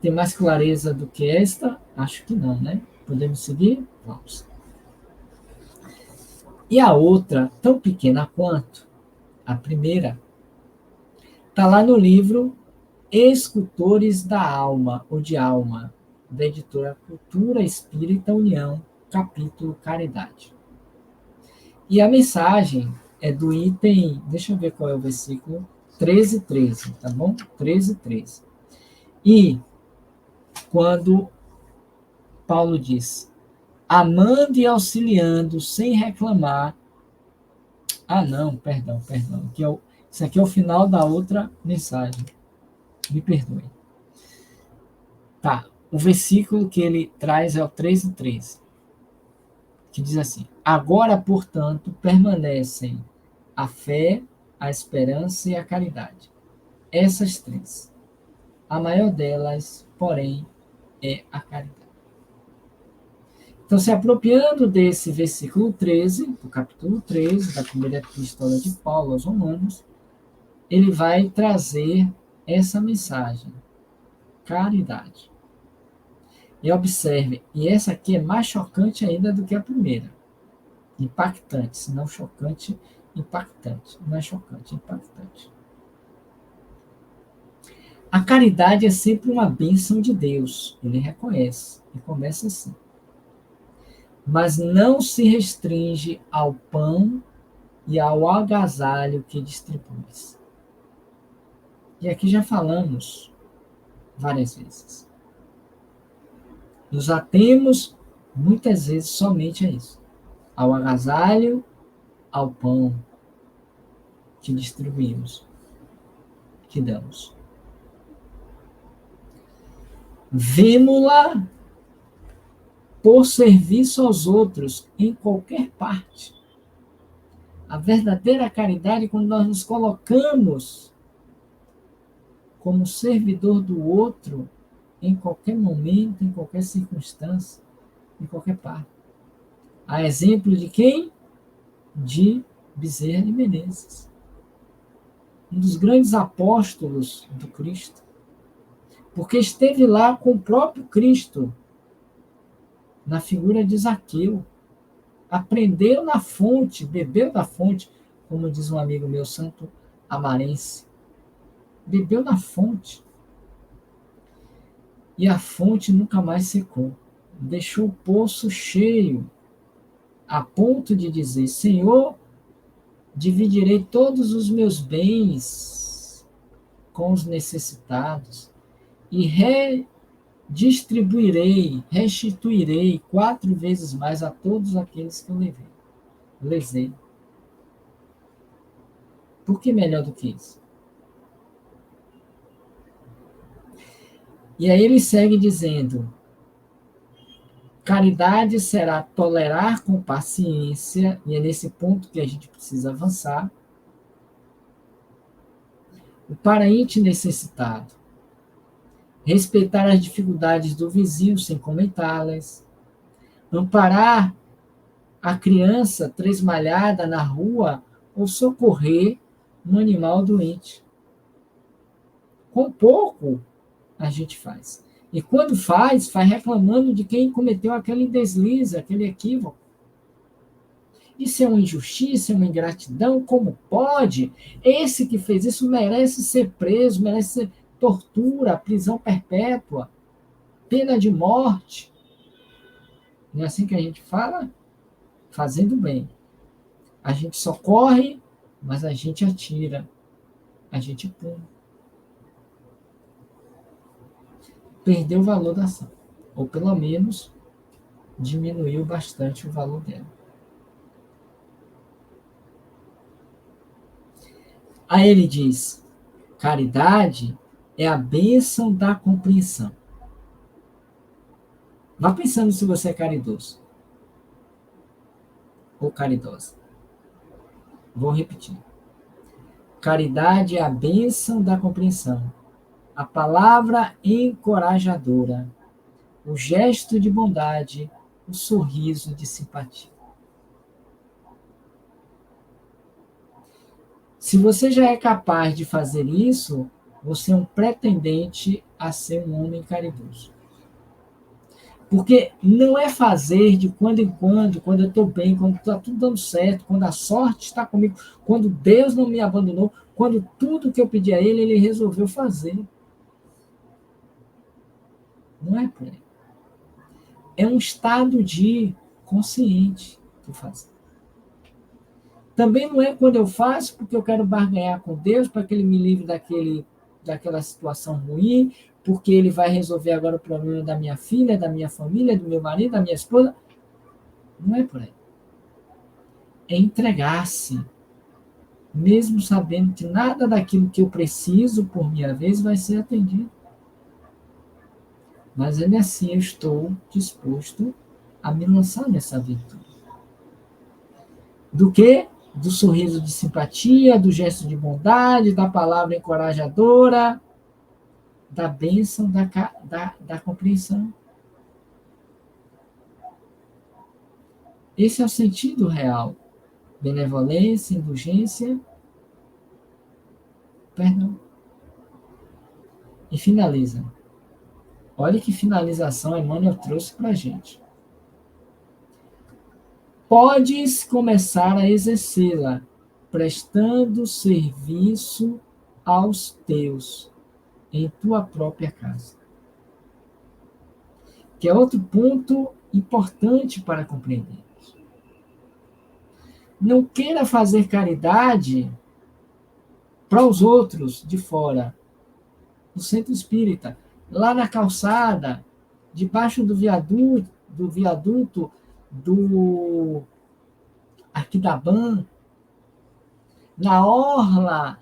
Speaker 1: Tem mais clareza do que esta? Acho que não, né? Podemos seguir? Vamos. E a outra, tão pequena quanto a primeira, está lá no livro Escultores da Alma, ou de Alma, da editora Cultura Espírita União, capítulo Caridade. E a mensagem é do item, deixa eu ver qual é o versículo, 13:13, tá bom? 13:13. E quando Paulo diz, amando e auxiliando sem reclamar. Ah, não, perdão. Isso aqui é o final da outra mensagem. Me perdoe. Tá, o versículo que ele traz é o 13:13, que diz assim: agora, portanto, permanecem a fé, a esperança e a caridade. Essas três. A maior delas, porém, é a caridade. Então, se apropriando desse versículo 13, do capítulo 13, da primeira epístola de Paulo aos Romanos, ele vai trazer essa mensagem: caridade. E observe, e essa aqui é mais chocante ainda do que a primeira. Impactante, se não chocante, impactante. Não é chocante, é impactante. A caridade é sempre uma bênção de Deus, ele reconhece, e começa assim. Mas não se restringe ao pão e ao agasalho que distribuis. E aqui já falamos várias vezes. Nos atemos muitas vezes somente a isso, ao agasalho, ao pão que distribuímos, que damos. Vemo-la por serviço aos outros em qualquer parte. A verdadeira caridade, quando nós nos colocamos como servidor do outro em qualquer momento, em qualquer circunstância, em qualquer parte. A exemplo de quem? De Bezerra de Menezes, um dos grandes apóstolos do Cristo, porque esteve lá com o próprio Cristo, na figura de Zaqueu, aprendeu na fonte, bebeu da fonte, como diz um amigo meu, Santo Amarense, bebeu na fonte, e a fonte nunca mais secou, deixou o poço cheio, a ponto de dizer: Senhor, dividirei todos os meus bens com os necessitados e restituirei 4 vezes mais a todos aqueles que eu lesei. Por que melhor do que isso? E aí ele segue dizendo: caridade será tolerar com paciência, e é nesse ponto que a gente precisa avançar, o parente necessitado, respeitar as dificuldades do vizinho sem comentá-las, amparar a criança tresmalhada na rua ou socorrer um animal doente. Com pouco a gente faz. E quando faz reclamando de quem cometeu aquele deslize, aquele equívoco. Isso é uma injustiça, é uma ingratidão, como pode? Esse que fez isso merece ser preso, merece ser tortura, prisão perpétua, pena de morte. Não é assim que a gente fala? Fazendo bem. A gente socorre mas a gente atira, a gente pula. Perdeu o valor da ação, ou pelo menos diminuiu bastante o valor dela. Aí ele diz: caridade é a bênção da compreensão. Vá pensando se você é caridoso ou caridosa. Vou repetir. Caridade é a bênção da compreensão, a palavra encorajadora, o gesto de bondade, o sorriso de simpatia. Se você já é capaz de fazer isso, você é um pretendente a ser um homem caridoso. Porque não é fazer de quando em quando eu estou bem, quando está tudo dando certo, quando a sorte está comigo, quando Deus não me abandonou, quando tudo que eu pedi a Ele, Ele resolveu fazer. Não é por aí. É um estado de consciente de fazer. Também não é quando eu faço porque eu quero barganhar com Deus para que Ele me livre daquela situação ruim, porque Ele vai resolver agora o problema da minha filha, da minha família, do meu marido, da minha esposa. Não é por aí. É entregar-se, mesmo sabendo que nada daquilo que eu preciso por minha vez vai ser atendido. Mas ainda assim eu estou disposto a me lançar nessa virtude. Do que? Do sorriso de simpatia, do gesto de bondade, da palavra encorajadora, da bênção, da compreensão. Esse é o sentido real. Benevolência, indulgência, perdão. E finaliza. Olha que finalização Emmanuel trouxe para a gente. Podes começar a exercê-la, prestando serviço aos teus, em tua própria casa. Que é outro ponto importante para compreender. Não queira fazer caridade para os outros de fora, no centro espírita, lá na calçada, debaixo do viaduto do Arquidaban, na orla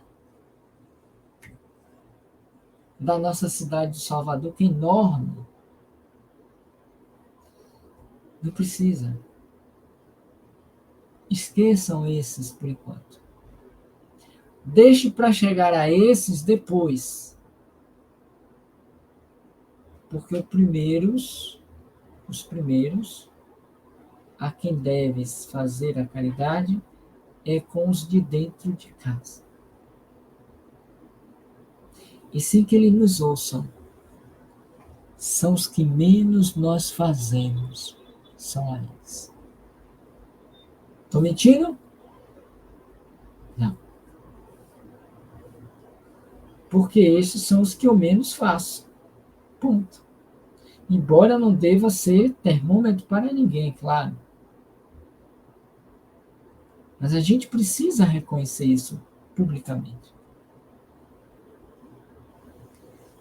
Speaker 1: da nossa cidade de Salvador, que é enorme. Não precisa. Esqueçam esses por enquanto. Deixe para chegar a esses depois. Porque os primeiros a quem deves fazer a caridade é com os de dentro de casa. E sem que eles nos ouçam, são os que menos nós fazemos, são eles. Estou mentindo? Não. Porque esses são os que eu menos faço. Ponto. Embora não deva ser termômetro para ninguém, claro. Mas a gente precisa reconhecer isso publicamente.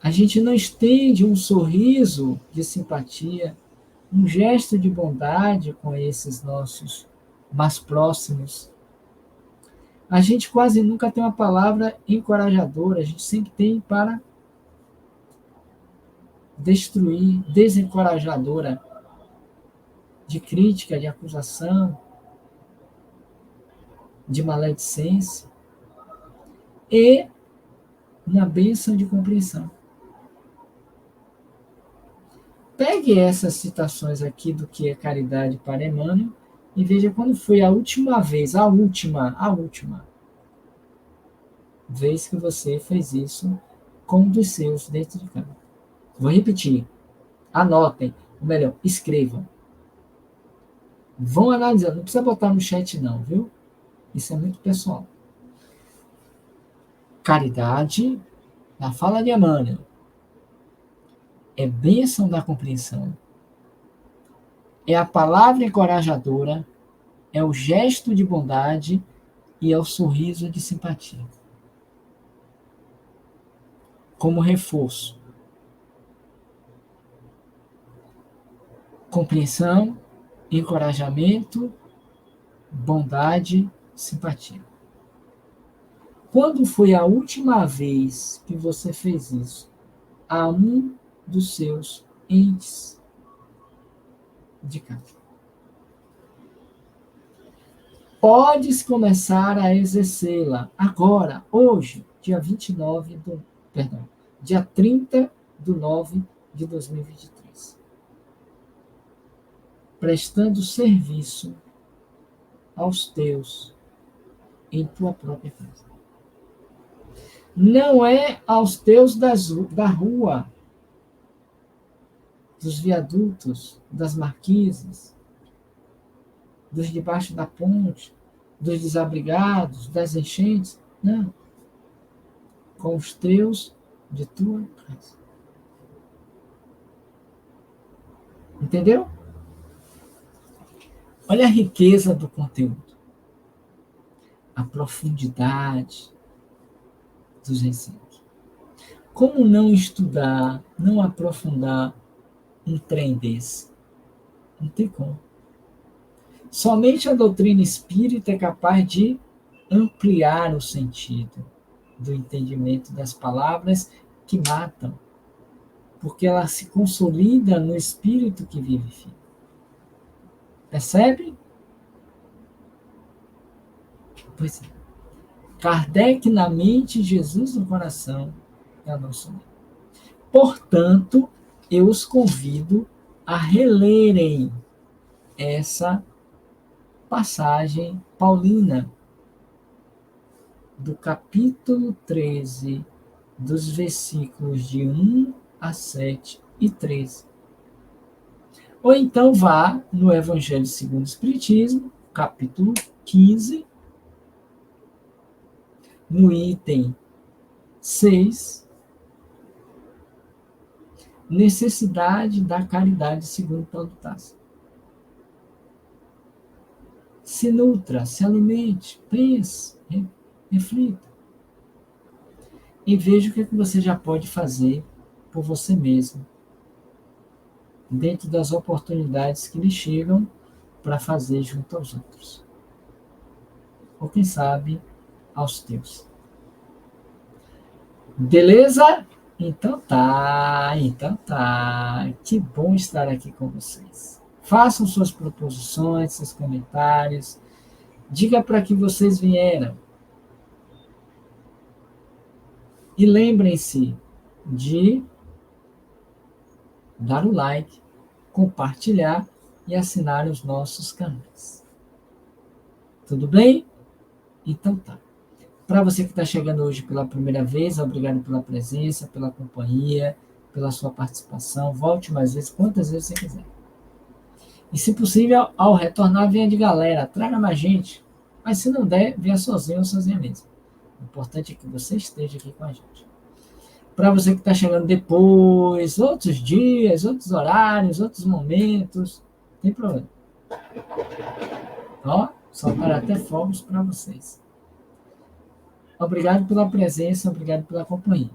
Speaker 1: A gente não estende um sorriso de simpatia, um gesto de bondade com esses nossos mais próximos. A gente quase nunca tem uma palavra encorajadora, a gente sempre tem para destruir, desencorajadora, de crítica, de acusação, de maledicência, e uma bênção de compreensão. Pegue essas citações aqui do que é caridade para Emmanuel e veja quando foi a última vez, a última vez que você fez isso com um dos seus dentro de casa. Vou repetir. Anotem, ou melhor, escrevam. Vão analisando, não precisa botar no chat não, viu? Isso é muito pessoal. Caridade, na fala de Emmanuel, é bênção da compreensão, é a palavra encorajadora, é o gesto de bondade, e ao sorriso de simpatia. Como reforço, compreensão, encorajamento, bondade, simpatia. Quando foi a última vez que você fez isso a um dos seus entes de casa? Podes começar a exercê-la agora, hoje, dia 30 de 9 de 2023. Prestando serviço aos teus em tua própria casa. Não é aos teus da rua, dos viadutos, das marquises, dos debaixo da ponte, dos desabrigados, das enchentes. Não. Com os teus de tua casa. Entendeu? Olha a riqueza do conteúdo. A profundidade dos ensinos. Como não estudar, não aprofundar um trem desse? Não tem como. Somente a doutrina espírita é capaz de ampliar o sentido do entendimento das palavras que matam, porque ela se consolida no espírito que vivifica. Percebe? Pois é. Kardec na mente, Jesus no coração é a nossa lei. Portanto, eu os convido a relerem essa passagem paulina do capítulo 13, dos versículos de 1 a 7 e 13. Ou então vá no Evangelho segundo o Espiritismo, capítulo 15, no item 6, necessidade da caridade segundo Paulo Tasso. Se nutra, se alimente, pense, reflita. E veja o que você já pode fazer por você mesmo, dentro das oportunidades que lhe chegam para fazer junto aos outros. Ou quem sabe, aos teus. Beleza? Então tá. Que bom estar aqui com vocês. Façam suas proposições, seus comentários. Diga para que vocês vieram. E lembrem-se de dar o like, compartilhar e assinar os nossos canais. Tudo bem? Então tá. Para você que está chegando hoje pela primeira vez, obrigado pela presença, pela companhia, pela sua participação. Volte mais vezes, quantas vezes você quiser. E, se possível, ao retornar, venha de galera, traga mais gente. Mas se não der, venha sozinho ou sozinha mesmo. O importante é que você esteja aqui com a gente. Para você que está chegando depois, outros dias, outros horários, outros momentos, não tem problema. Ó, soltar até fogos para vocês. Obrigado pela presença, obrigado pela companhia.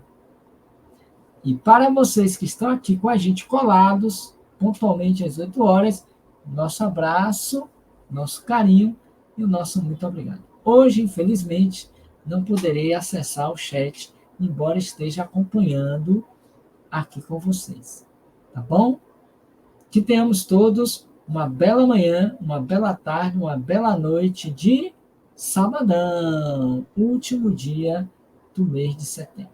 Speaker 1: E para vocês que estão aqui com a gente colados, pontualmente às 8 horas, nosso abraço, nosso carinho e o nosso muito obrigado. Hoje, infelizmente, não poderei acessar o chat, embora esteja acompanhando aqui com vocês. Tá bom? Que tenhamos todos uma bela manhã, uma bela tarde, uma bela noite de sabadão, último dia do mês de setembro.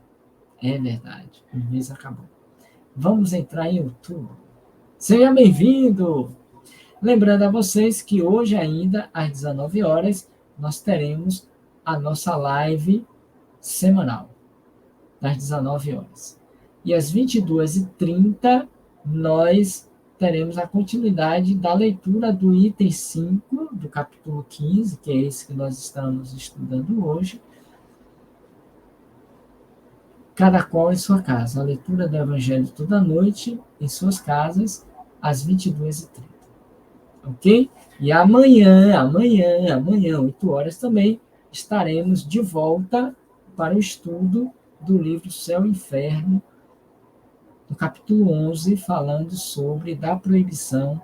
Speaker 1: É verdade, o mês acabou. Vamos entrar em outubro. Seja bem-vindo! Lembrando a vocês que hoje ainda, às 19 horas, nós teremos a nossa live semanal, às 19 horas. E às 22h30, nós teremos a continuidade da leitura do item 5, do capítulo 15, que é esse que nós estamos estudando hoje, cada qual em sua casa. A leitura do Evangelho toda noite, em suas casas, às 22h30. Ok? E amanhã, 8 horas também, estaremos de volta para o estudo do livro Céu e Inferno, no capítulo 11, falando sobre da proibição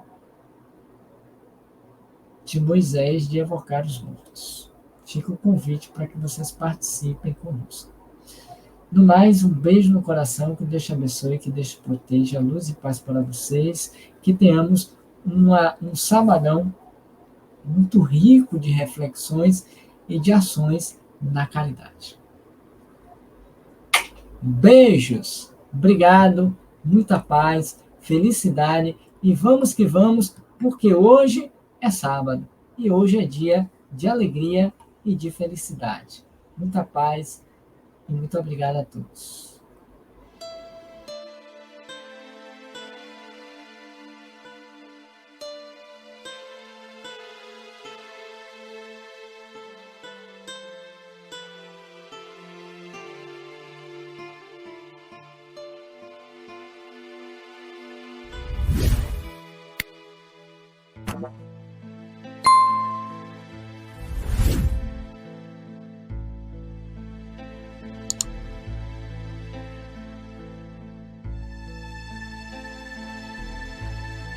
Speaker 1: de Moisés de evocar os mortos. Fica o convite para que vocês participem conosco. No mais, um beijo no coração, que Deus te abençoe, que Deus te proteja, luz e paz para vocês, que tenhamos um sabadão muito rico de reflexões e de ações na caridade. Beijos, obrigado, muita paz, felicidade e vamos que vamos, porque hoje é sábado e hoje é dia de alegria e de felicidade. Muita paz e muito obrigado a todos.